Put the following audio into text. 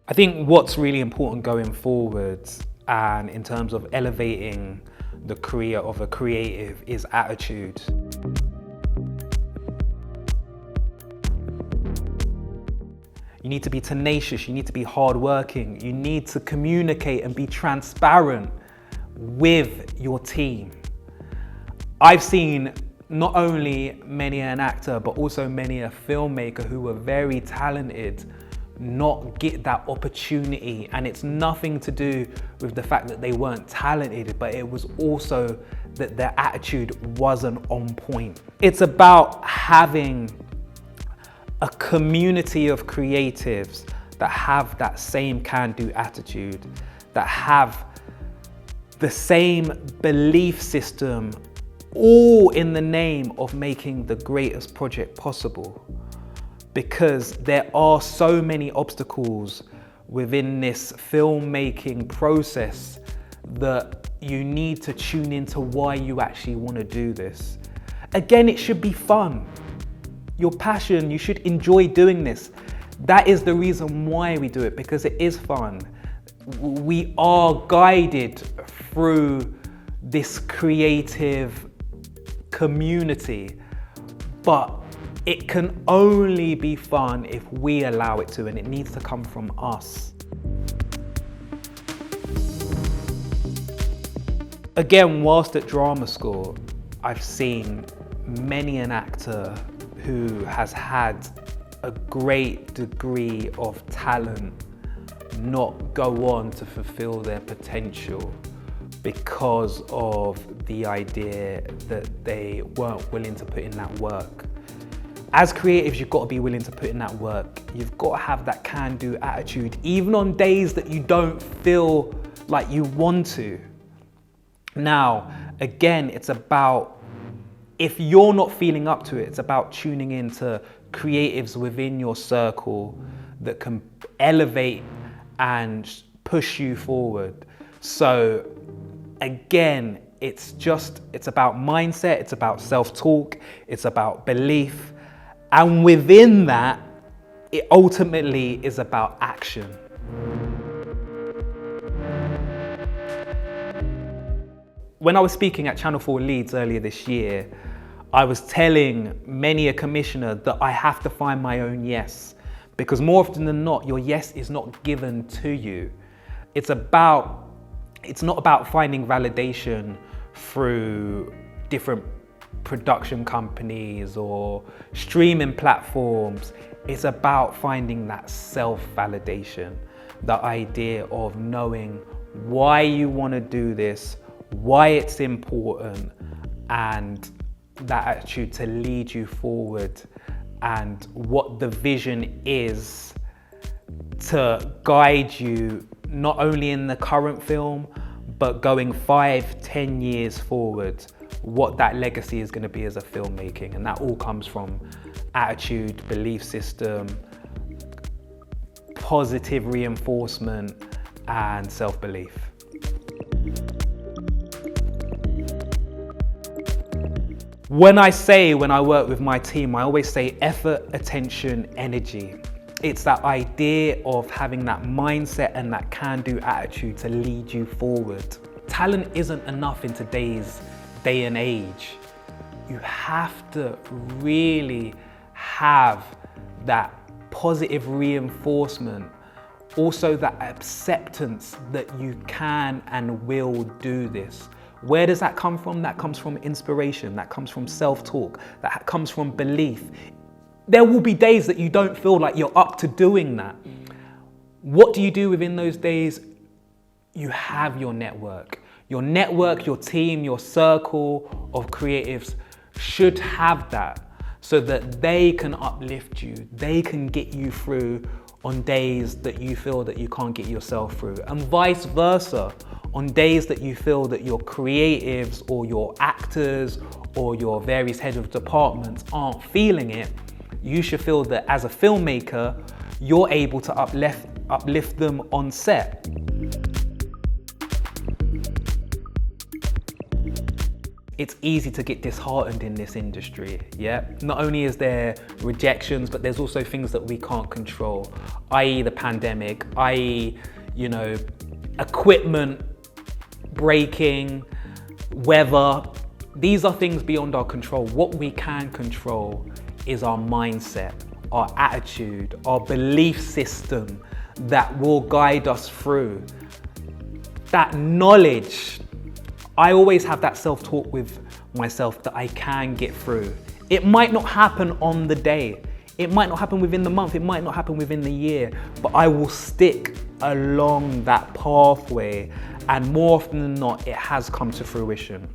I think what's really important going forward and in terms of elevating the career of a creative is attitude. You need to be tenacious, you need to be hardworking, you need to communicate and be transparent with your team. I've seen not only many an actor, but also many a filmmaker who were very talented not get that opportunity, and it's nothing to do with the fact that they weren't talented, but it was also that their attitude wasn't on point. It's about having a community of creatives that have that same can-do attitude, that have the same belief system, all in the name of making the greatest project possible. Because there are so many obstacles within this filmmaking process that you need to tune into why you actually want to do this. Again, it should be fun. Your passion, you should enjoy doing this. That is the reason why we do it, because it is fun. We are guided through this creative community, but it can only be fun if we allow it to, and it needs to come from us. Again, whilst at drama school, I've seen many an actor who has had a great degree of talent not go on to fulfill their potential because of the idea that they weren't willing to put in that work. As creatives, you've got to be willing to put in that work. You've got to have that can-do attitude, even on days that you don't feel like you want to. Now, again, it's about, if you're not feeling up to it, it's about tuning into creatives within your circle that can elevate and push you forward. So again, it's about mindset, it's about self-talk, it's about belief. And within that, it ultimately is about action. When I was speaking at Channel 4 Leeds earlier this year, I was telling many a commissioner that I have to find my own yes, because more often than not, your yes is not given to you. It's not about finding validation through different production companies or streaming platforms. It's about finding that self-validation, the idea of knowing why you want to do this, why it's important, and that attitude to lead you forward, and what the vision is to guide you not only in the current film, but going 5-10 years forward, what that legacy is going to be as a filmmaking. And that all comes from attitude, belief system, positive reinforcement, and self-belief. When I work with my team, I always say effort, attention, energy. It's that idea of having that mindset and that can-do attitude to lead you forward. Talent isn't enough in today's day and age. You have to really have that positive reinforcement, also that acceptance that you can and will do this. Where does that come from? That comes from inspiration, that comes from self-talk, that comes from belief. There will be days that you don't feel like you're up to doing that. What do you do within those days? You have your network. Your network, your team, your circle of creatives should have that, so that they can uplift you, they can get you through on days that you feel that you can't get yourself through, and vice versa. On days that you feel that your creatives or your actors or your various heads of departments aren't feeling it, you should feel that as a filmmaker, you're able to uplift them on set. it's easy to get disheartened in this industry, yeah? Not only is there rejections, but there's also things that we can't control, i.e. the pandemic, i.e., you know, equipment breaking, weather. These are things beyond our control. What we can control is our mindset, our attitude, our belief system that will guide us through. That knowledge, I always have that self-talk with myself that I can get through. It might not happen on the day. It might not happen within the month. It might not happen within the year, but I will stick along that pathway. And more often than not, it has come to fruition.